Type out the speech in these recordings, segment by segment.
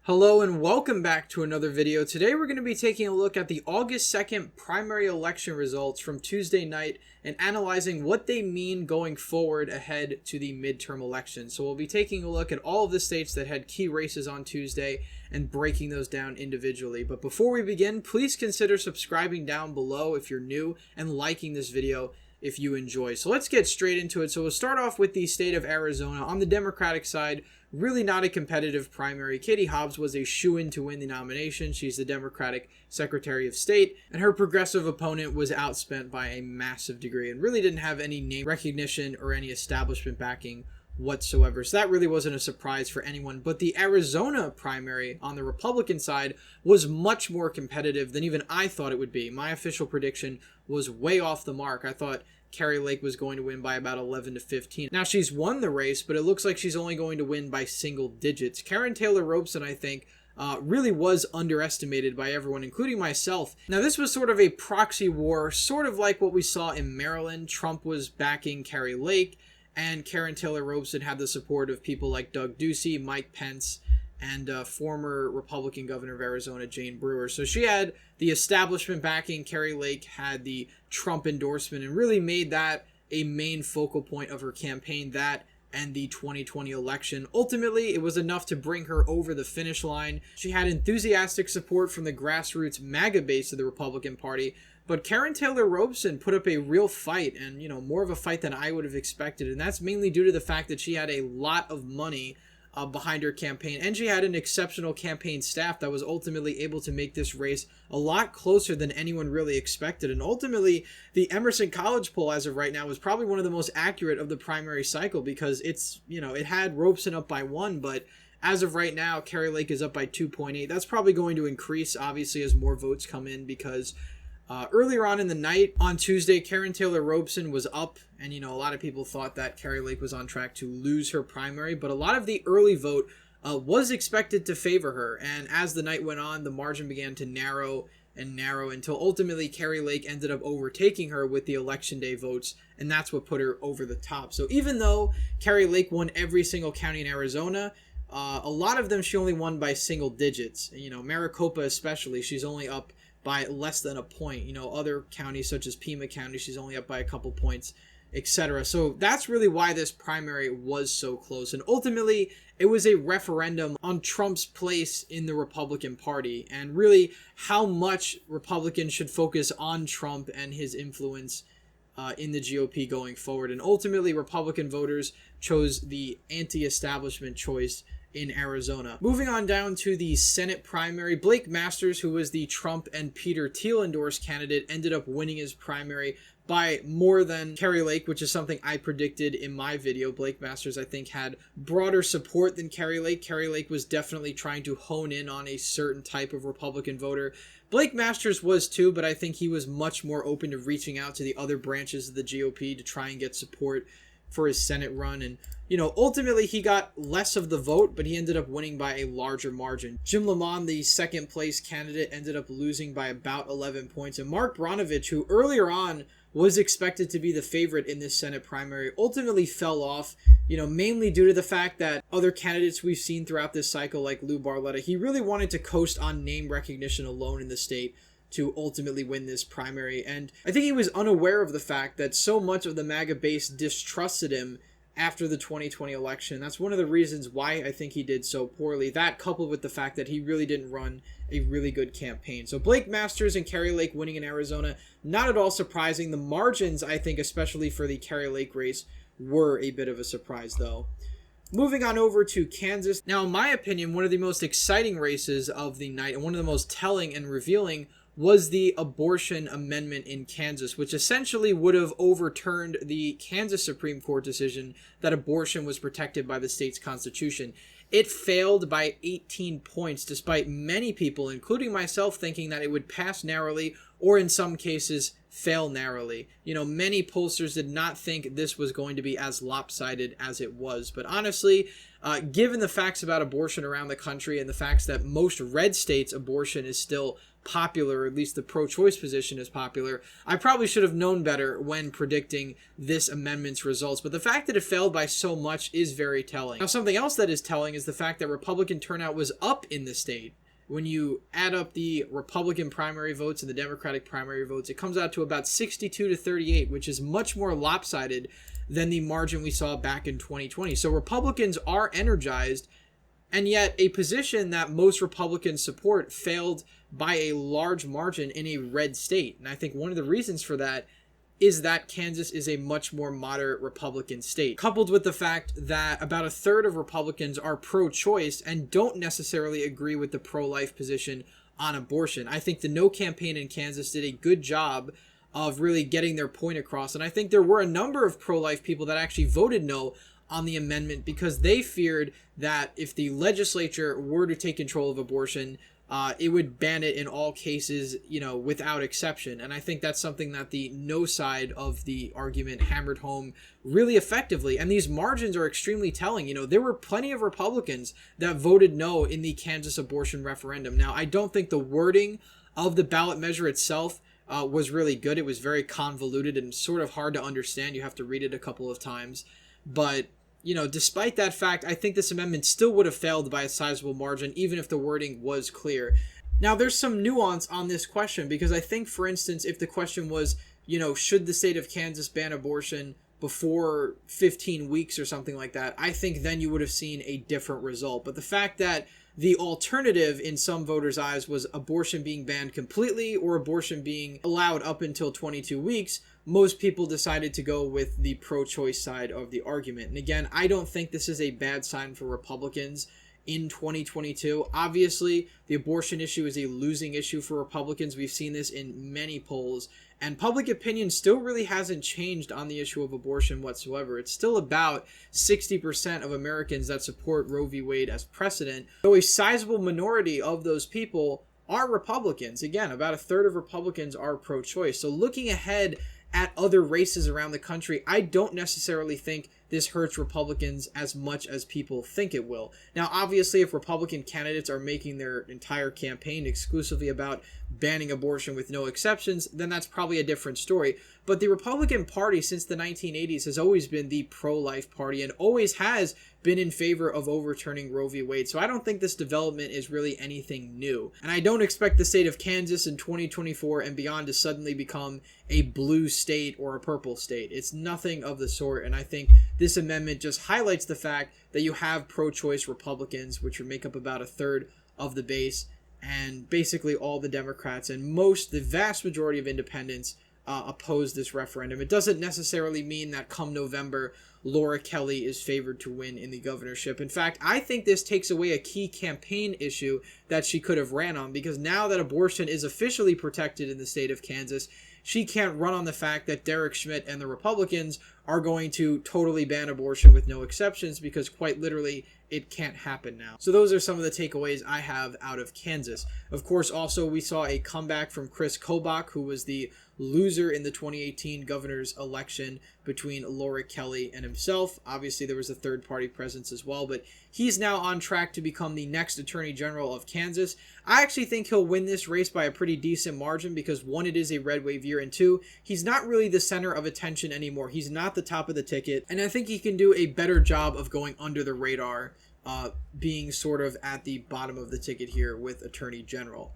Hello and welcome back to another video. Today we're going to be taking a look at the August 2nd primary election results from Tuesday night and analyzing what they mean going forward ahead to the midterm election. So we'll be taking a look at all of the states that had key races on Tuesday and breaking those down individually. But before we begin, please consider subscribing down below if you're new and liking this video if you enjoy. So let's get straight into it. So we'll start off with the state of Arizona. On the Democratic side, really not a competitive primary. Katie Hobbs was a shoo-in to win the nomination. She's the Democratic Secretary of State, and her progressive opponent was outspent by a massive degree and really didn't have any name recognition or any establishment backing whatsoever. So that really wasn't a surprise for anyone. But the Arizona primary on the Republican side was much more competitive than even I thought it would be. My official prediction was way off the mark. I thought Kari Lake was going to win by about 11 to 15. Now, she's won the race, but it looks like she's only going to win by single digits. Karen Taylor Robson, I think, really was underestimated by everyone, including myself. Now, this was sort of a proxy war, sort of like what we saw in Maryland. Trump was backing Kari Lake, and Karen Taylor Robson had the support of people like Doug Ducey, Mike Pence, and former Republican governor of Arizona, Jane Brewer. So she had the establishment backing. Kari Lake had the Trump endorsement and really made that a main focal point of her campaign, that and the 2020 election. Ultimately, it was enough to bring her over the finish line. She had enthusiastic support from the grassroots MAGA base of the Republican Party, but Karen Taylor Robson put up a real fight, and more of a fight than I would have expected, and that's mainly due to the fact that she had a lot of money behind her campaign, and she had an exceptional campaign staff that was ultimately able to make this race a lot closer than anyone really expected. And ultimately, the Emerson College poll as of right now was probably one of the most accurate of the primary cycle, because it's, it had Robson up by 1, but as of right now, Kari Lake is up by 2.8. That's probably going to increase, obviously, as more votes come in, because earlier on in the night, on Tuesday, Karen Taylor Robson was up, and a lot of people thought that Kari Lake was on track to lose her primary, but a lot of the early vote was expected to favor her, and as the night went on, the margin began to narrow and narrow until ultimately Kari Lake ended up overtaking her with the election day votes, and that's what put her over the top. So even though Kari Lake won every single county in Arizona, a lot of them she only won by single digits. Maricopa especially, she's only up by less than a point. Other counties such as Pima County, she's only up by a couple points, etc. So that's really why this primary was so close. And ultimately, it was a referendum on Trump's place in the Republican Party and really how much Republicans should focus on Trump and his influence in the GOP going forward. And ultimately, Republican voters chose the anti-establishment choice in Arizona. Moving on down to the Senate primary, Blake Masters, who was the Trump and Peter Thiel endorsed candidate, ended up winning his primary by more than Kari Lake, which is something I predicted in my video. Blake Masters, I think, had broader support than Kari Lake. Kari Lake was definitely trying to hone in on a certain type of Republican voter. Blake Masters was too, but I think he was much more open to reaching out to the other branches of the GOP to try and get support for his Senate run. And ultimately he got less of the vote, but he ended up winning by a larger margin. Jim Lamont, the second place candidate, ended up losing by about 11 points. And Mark Brnovich, who earlier on was expected to be the favorite in this Senate primary, ultimately fell off, mainly due to the fact that other candidates we've seen throughout this cycle, like Lou Barletta, he really wanted to coast on name recognition alone in the state to ultimately win this primary. And I think he was unaware of the fact that so much of the MAGA base distrusted him after the 2020 election. That's one of the reasons why I think he did so poorly. That coupled with the fact that he really didn't run a really good campaign. So Blake Masters and Kari Lake winning in Arizona, not at all surprising. The margins, I think, especially for the Kari Lake race, were a bit of a surprise though. Moving on over to Kansas. Now, in my opinion, one of the most exciting races of the night and one of the most telling and revealing was the abortion amendment in Kansas, which essentially would have overturned the Kansas Supreme Court decision that abortion was protected by the state's constitution. It failed by 18 points, despite many people, including myself, thinking that it would pass narrowly or in some cases fail narrowly. Many pollsters did not think this was going to be as lopsided as it was. But honestly, Given the facts about abortion around the country and the facts that most red states abortion is still popular, or at least the pro-choice position is popular, I probably should have known better when predicting this amendment's results. But the fact that it failed by so much is very telling. Now, something else that is telling is the fact that Republican turnout was up in the state. When you add up the Republican primary votes and the Democratic primary votes, it comes out to about 62 to 38, which is much more lopsided than the margin we saw back in 2020. So Republicans are energized, and yet a position that most Republicans support failed by a large margin in a red state. And I think one of the reasons for that is that Kansas is a much more moderate Republican state, coupled with the fact that about a third of Republicans are pro-choice and don't necessarily agree with the pro-life position on abortion. I think the No campaign in Kansas did a good job of really getting their point across. And I think there were a number of pro-life people that actually voted no on the amendment because they feared that if the legislature were to take control of abortion, it would ban it in all cases, without exception. And I think that's something that the no side of the argument hammered home really effectively. And these margins are extremely telling. There were plenty of Republicans that voted no in the Kansas abortion referendum. Now, I don't think the wording of the ballot measure itself was really good. It was very convoluted and sort of hard to understand. You have to read it a couple of times. But despite that fact, I think this amendment still would have failed by a sizable margin, even if the wording was clear. Now, there's some nuance on this question, because I think, for instance, if the question was, should the state of Kansas ban abortion before 15 weeks or something like that, I think then you would have seen a different result. But the fact that the alternative in some voters' eyes was abortion being banned completely or abortion being allowed up until 22 weeks, most people decided to go with the pro-choice side of the argument. And again, I don't think this is a bad sign for Republicans in 2022. Obviously, the abortion issue is a losing issue for Republicans. We've seen this in many polls. And public opinion still really hasn't changed on the issue of abortion whatsoever. It's still about 60% of Americans that support Roe v. Wade as precedent, though a sizable minority of those people are Republicans. Again, about a third of Republicans are pro-choice. So looking ahead at other races around the country, I don't necessarily think this hurts Republicans as much as people think it will. Now, obviously, if Republican candidates are making their entire campaign exclusively about banning abortion with no exceptions, then that's probably a different story. But the Republican Party since the 1980s has always been the pro-life party and always has been in favor of overturning Roe v. Wade. So I don't think this development is really anything new. And I don't expect the state of Kansas in 2024 and beyond to suddenly become a blue state or a purple state. It's nothing of the sort. And I think this amendment just highlights the fact that you have pro-choice Republicans, which make up about a third of the base, and basically all the Democrats and the vast majority of independents oppose this referendum. It doesn't necessarily mean that come November, Laura Kelly is favored to win in the governorship. In fact, I think this takes away a key campaign issue that she could have ran on, because now that abortion is officially protected in the state of Kansas, she can't run on the fact that Derek Schmidt and the Republicans are going to totally ban abortion with no exceptions, because quite literally it can't happen now. So those are some of the takeaways I have out of Kansas. Of course, also we saw a comeback from Chris Kobach, who was the loser in the 2018 governor's election between Laura Kelly and himself. Obviously, there was a third-party presence as well, but he's now on track to become the next Attorney General of Kansas. I actually think he'll win this race by a pretty decent margin because, one, it is a red wave year, and two, he's not really the center of attention anymore. He's not the top of the ticket, and I think he can do a better job of going under the radar, being sort of at the bottom of the ticket here with Attorney General.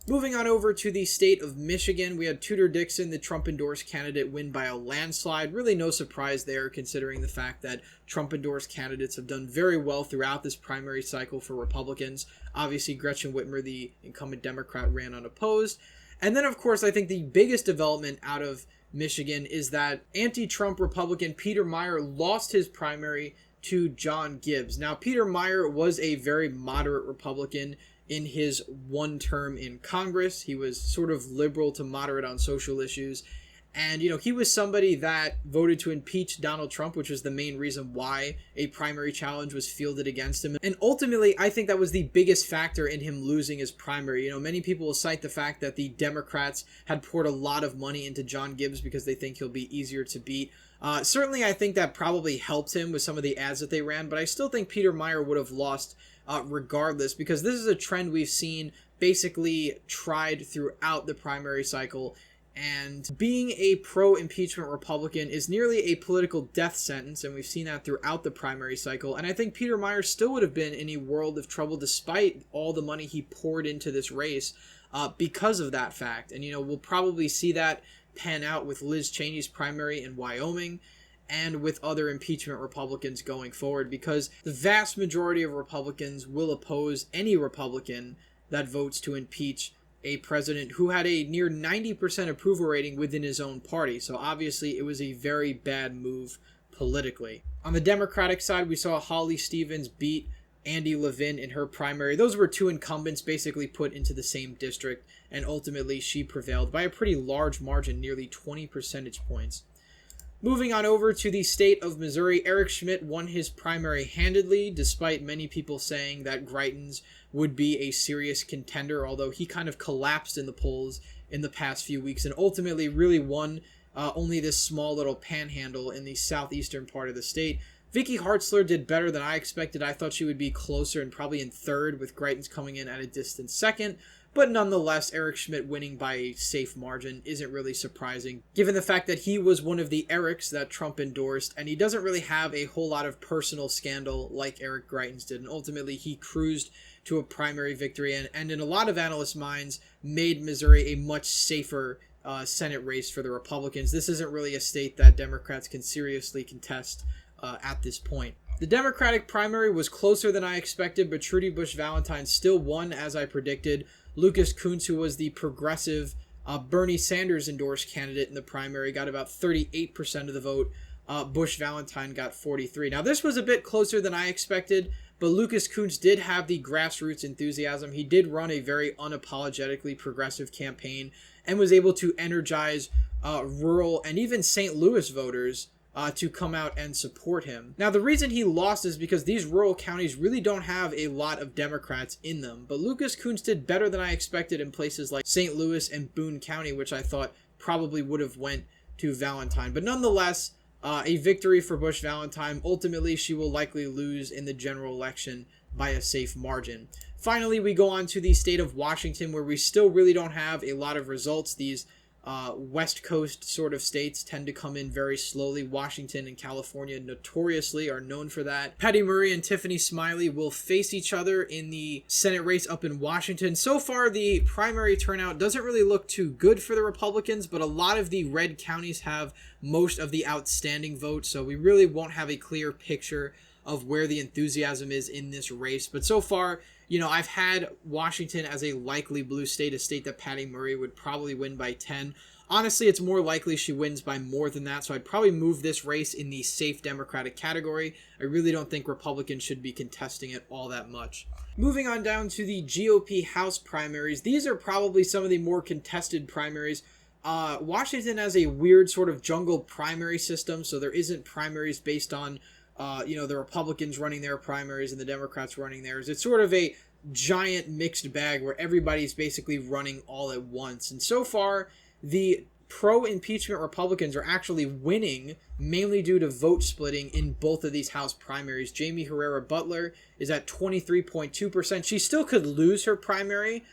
Moving on over to the state of Michigan, we had Tudor Dixon, the Trump-endorsed candidate, win by a landslide. Really no surprise there, considering the fact that Trump-endorsed candidates have done very well throughout this primary cycle for Republicans. Obviously, Gretchen Whitmer, the incumbent Democrat, ran unopposed. And then, of course, I think the biggest development out of Michigan is that anti-Trump Republican Peter Meijer lost his primary to John Gibbs. Now, Peter Meijer was a very moderate Republican in his one term in Congress. He was sort of liberal to moderate on social issues. And, you know, he was somebody that voted to impeach Donald Trump, which was the main reason why a primary challenge was fielded against him. And ultimately, I think that was the biggest factor in him losing his primary. You know, many people will cite the fact that the Democrats had poured a lot of money into John Gibbs because they think he'll be easier to beat. Certainly, I think that probably helped him with some of the ads that they ran, but I still think Peter Meyer would have lost regardless, because this is a trend we've seen basically tried throughout the primary cycle. And being a pro-impeachment Republican is nearly a political death sentence, and we've seen that throughout the primary cycle. And I think Peter Meyer still would have been in a world of trouble despite all the money he poured into this race because of that fact. And, you know, we'll probably see that pan out with Liz Cheney's primary in Wyoming and with other impeachment Republicans going forward, because the vast majority of Republicans will oppose any Republican that votes to impeach a president who had a near 90% approval rating within his own party. So obviously it was a very bad move politically. On the Democratic side, we saw Hawley Stevens beat Andy Levin in her primary. Those were two incumbents basically put into the same district, and ultimately she prevailed by a pretty large margin, nearly 20 percentage points. Moving on over to the state of Missouri, Eric Schmidt won his primary handedly, despite many people saying that Greitens would be a serious contender, although he kind of collapsed in the polls in the past few weeks and ultimately really won only this small little panhandle in the southeastern part of the state. Vicky Hartzler did better than I expected. I thought she would be closer and probably in third, with Greitens coming in at a distant second. But nonetheless, Eric Schmidt winning by a safe margin isn't really surprising, given the fact that he was one of the Erics that Trump endorsed, and he doesn't really have a whole lot of personal scandal like Eric Greitens did. And ultimately, he cruised to a primary victory, and in a lot of analysts' minds, made Missouri a much safer Senate race for the Republicans. This isn't really a state that Democrats can seriously contest at this point. The Democratic primary was closer than I expected, but Trudy Busch Valentine still won as I predicted. Lucas Kunce, who was the progressive Bernie Sanders endorsed candidate in the primary, got about 38% of the vote. Busch Valentine got 43%. Now, this was a bit closer than I expected, but Lucas Kunce did have the grassroots enthusiasm. He did run a very unapologetically progressive campaign and was able to energize rural and even St. Louis voters to come out and support him. Now, the reason he lost is because these rural counties really don't have a lot of Democrats in them, but Lucas Kunce did better than I expected in places like St. Louis and Boone County, which I thought probably would have went to Valentine. But nonetheless, a victory for Busch Valentine. Ultimately, she will likely lose in the general election by a safe margin. Finally, we go on to the state of Washington, where we still really don't have a lot of results. These West Coast sort of states tend to come in very slowly. Washington and California notoriously are known for that. Patty Murray and Tiffany Smiley will face each other in the Senate race up in Washington. So far, the primary turnout doesn't really look too good for the Republicans, but a lot of the red counties have most of the outstanding votes, so we really won't have a clear picture of where the enthusiasm is in this race. But so far, you know, I've had Washington as a likely blue state, a state that Patty Murray would probably win by 10. Honestly, it's more likely she wins by more than that, so I'd probably move this race in the safe Democratic category. I really don't think Republicans should be contesting it all that much. Moving on down to the GOP House primaries, these are probably some of the more contested primaries. Washington has a weird sort of jungle primary system, so there isn't primaries based on the Republicans running their primaries and the Democrats running theirs. It's sort of a giant mixed bag where everybody's basically running all at once. And so far, the pro-impeachment Republicans are actually winning, mainly due to vote splitting in both of these House primaries. Jamie Herrera Butler is at 23.2%. She still could lose her primary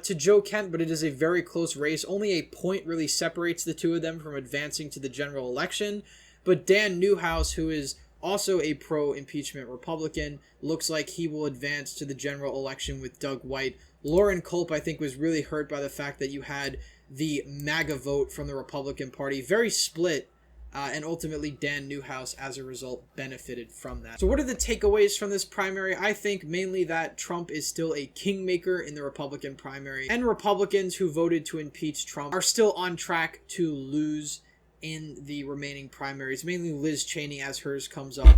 to Joe Kent, but it is a very close race. Only a point really separates the two of them from advancing to the general election. But Dan Newhouse, who is also a pro-impeachment Republican, looks like he will advance to the general election with Doug White. Lauren Culp, I think, was really hurt by the fact that you had the MAGA vote from the Republican Party very split, and ultimately Dan Newhouse, as a result, benefited from that. So what are the takeaways from this primary? I think mainly that Trump is still a kingmaker in the Republican primary, and Republicans who voted to impeach Trump are still on track to lose in the remaining primaries, mainly Liz Cheney as hers comes up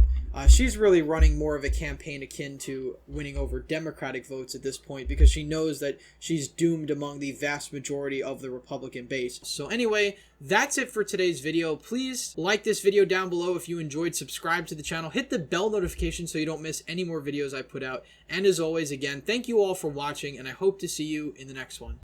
She's really running more of a campaign akin to winning over Democratic votes at this point, because she knows that she's doomed among the vast majority of the Republican base. So anyway, that's it for today's video. Please like this video down below if you enjoyed, subscribe to the channel, hit the bell notification so you don't miss any more videos I put out. And as always, again, thank you all for watching, and I hope to see you in the next one.